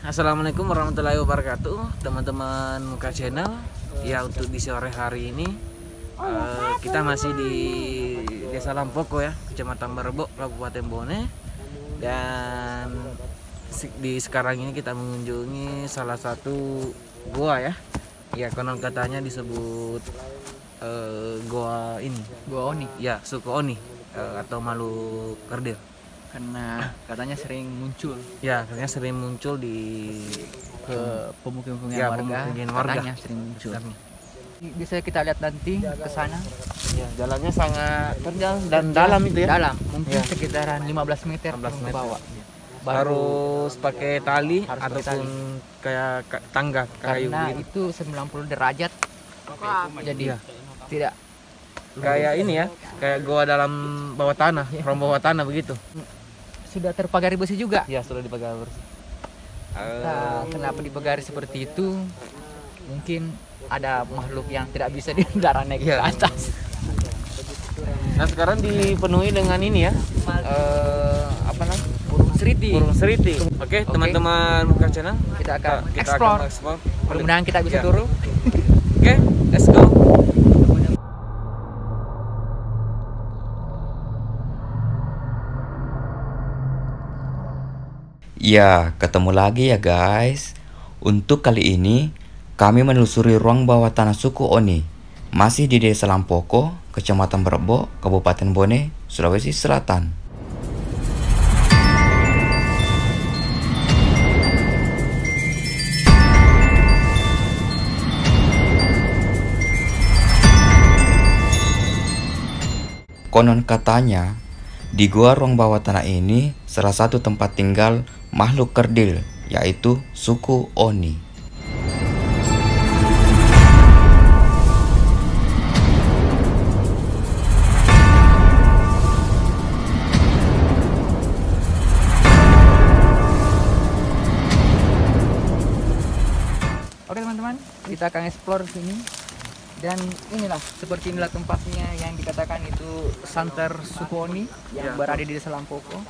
Assalamualaikum warahmatullahi wabarakatuh, teman-teman Muka Channel. Ya, untuk di sore hari ini kita masih di Desa Lampoko ya, Kecamatan Merebok, Kabupaten Bone. Dan sekarang ini kita mengunjungi salah satu goa ya. Ya, konon katanya disebut goa ini, Goa Oni. ya, suku Oni atau makhluk kerdil. Karena katanya sering muncul Ya, katanya sering muncul di ke pemukiman ya, warga. pemukiman warga. Katanya sering muncul. Sebenarnya. Bisa kita lihat nanti ke sana. Ya, jalannya sangat terjal dan dalam itu ya. Dalam, mungkin Ya. sekitaran 15 meter 15 ke meter. bawah. Harus pakai tali Harus pakai ataupun kayak tangga kayu karena gitu. itu 90 derajat. Jadi Iya. tidak Kayak ini ya, kayak goa dalam bawah tanah, rom bawah tanah begitu. sudah terpagari besi juga. Ya, sudah dipakai bersih. Nah, kenapa dipagari seperti itu? Mungkin ada makhluk yang tidak bisa didarah naik ke Iya. atas. Nah, sekarang dipenuhi dengan ini ya. Apa namanya? Burung seriti. Burung seriti. Oke, teman-teman Muka Channel, Kita akan kita explore. akan explore. Mudah-mudahan kita bisa Ya. turun. Oke, let's go. Ya, ketemu lagi ya guys. Untuk kali ini, kami menelusuri ruang bawah tanah suku Oni. Masih di Desa Lampoko, Kecamatan Merebok, Kabupaten Bone, Sulawesi Selatan. Konon katanya, di gua ruang bawah tanah ini salah satu tempat tinggal makhluk kerdil, yaitu suku Oni. Oke teman-teman, kita akan explore sini. Dan seperti inilah tempatnya yang dikatakan itu santer suku Oni yang Ya. berada di Desa Lampoko.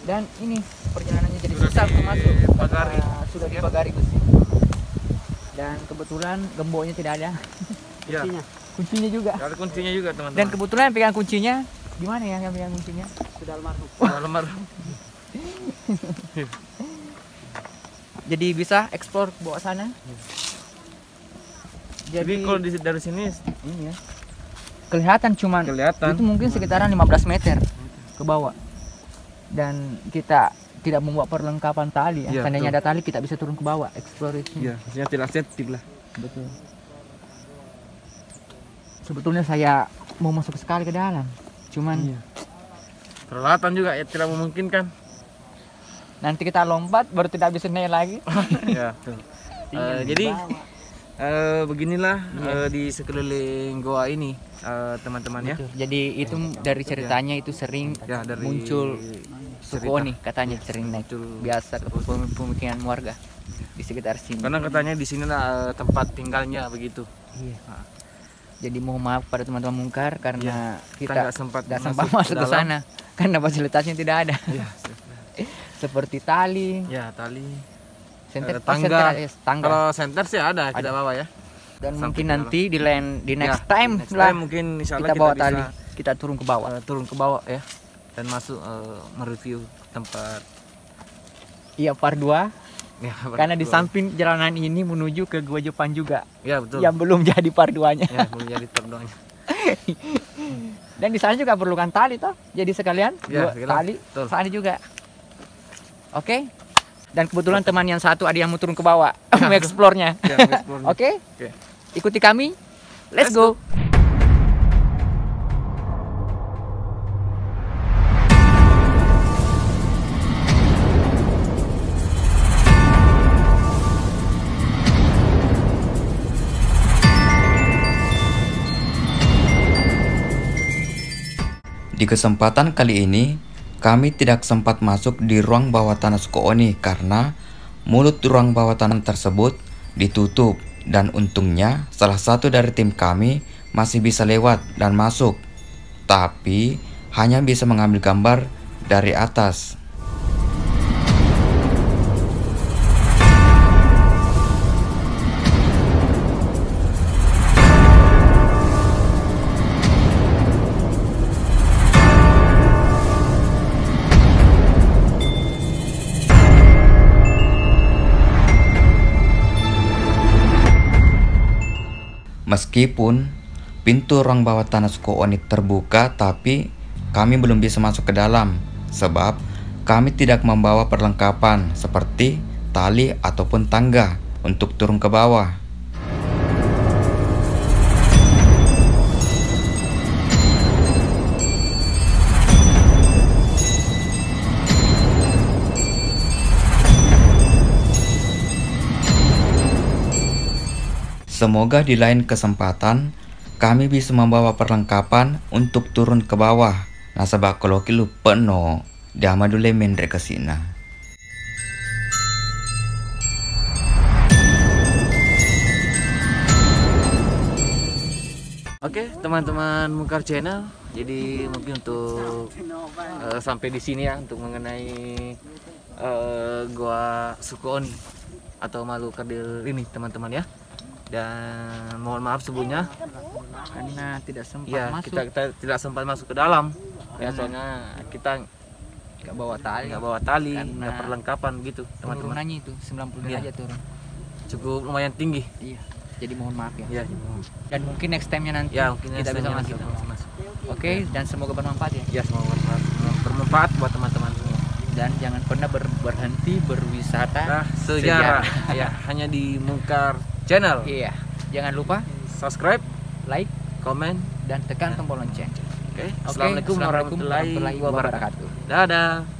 Dan ini perjalanannya jadi susah untuk masuk Dipagari. karena sudah dipagari besi. Dan kebetulan gemboknya tidak ada. Ya. Kuncinya juga. Ada kuncinya juga, teman-teman. Dan kebetulan yang pegang kuncinya di mana ya yang pegang kuncinya? Sudah almarhum. Almarhum. Jadi bisa explore ke bawah sana. Jadi kalau dari sini ini ya. Kelihatan cuman kelihatan. itu mungkin sekitaran 15 meter ke bawah. Dan kita tidak membawa perlengkapan tali ya. Iya, Seandainya betul. ada tali kita bisa turun ke bawah explore itu. Iya, maksudnya tidak sensitif lah. Betul. Sebetulnya saya mau masuk sekali ke dalam. Cuman Iya. Peralatan juga ya tidak memungkinkan. nanti kita lompat baru tidak bisa naik lagi. Ya, betul. Jadi beginilah di sekeliling goa ini, teman-teman ya. Betul. Jadi itu dari ceritanya itu sering Ya, dari muncul suku cerita. Oni katanya sering naik Muncul biasa ke pemukiman warga di sekitar sini. Karena katanya di sinilah tempat tinggalnya begitu. Iya. Nah. Jadi mohon maaf pada teman-teman Mungkar karena Kita kita nggak sempat nggak sempat masuk ke dalam. sana karena fasilitasnya tidak ada. Iya, Seperti tali, ya tali. senter, Tangga. tangga. Kalau center sih ada, kita bawa ya. Dan sampai mungkin ke nanti di next Ya, time next lah time mungkin insya Allah kita bawa bisa tali, kita turun ke bawah. turun ke bawah ya, dan masuk mereview tempat. Iya part 2 Ya, karena di berdua. samping jalanan ini menuju ke Gua Jepang juga Ya, betul. yang belum jadi part 2-nya. Ya, belum jadi terdoanya. Dan di sana juga perlukan tali toh. Jadi sekalian Ya, dua sekalian. tali Betul. sana juga. Oke. Dan kebetulan teman yang satu ada yang mau turun ke bawah mengeksplornya. Ya, explore. Oke. Oke. Ikuti kami. Let's Let's go. Di kesempatan kali ini, kami tidak sempat masuk di ruang bawah tanah suku Oni karena mulut ruang bawah tanah tersebut ditutup dan untungnya salah satu dari tim kami masih bisa lewat dan masuk, tapi hanya bisa mengambil gambar dari atas. Meskipun pintu ruang bawah tanah Suko Oni terbuka, tapi kami belum bisa masuk ke dalam sebab kami tidak membawa perlengkapan seperti tali ataupun tangga untuk turun ke bawah. Semoga di lain kesempatan kami bisa membawa perlengkapan untuk turun ke bawah. Nah sebab kalau kilu penuh, dia dulu mendrek ke sini. Oke, teman-teman Mungkar Channel. Jadi mungkin untuk sampai di sini ya untuk mengenai Goa Suko Oni atau Malu Kerdil ini, teman-teman ya. Dan mohon maaf sebelumnya Karena tidak sempat ya masuk. kita tidak sempat masuk ke dalam ya, soalnya kita Nggak bawa tali. nggak bawa tali, Karena nggak perlengkapan gitu, teman-teman. Penurunannya itu 90 Iya. derajat turun. Cukup lumayan tinggi. Iya. Jadi mohon maaf ya. Ya, Dan mungkin next time-nya nanti ya mungkin kita bisa next masuk. time-nya kita masuk. Oke, dan semoga bermanfaat ya. Ya, semoga bermanfaat buat teman-teman semua. Dan jangan pernah berhenti berwisata Nah, sejarah ya hanya di Mungkar Channel. Iya. Jangan lupa Subscribe, like, komen. dan tekan tombol lonceng. Oke. Oke, Assalamualaikum warahmatullahi wabarakatuh. Dadah.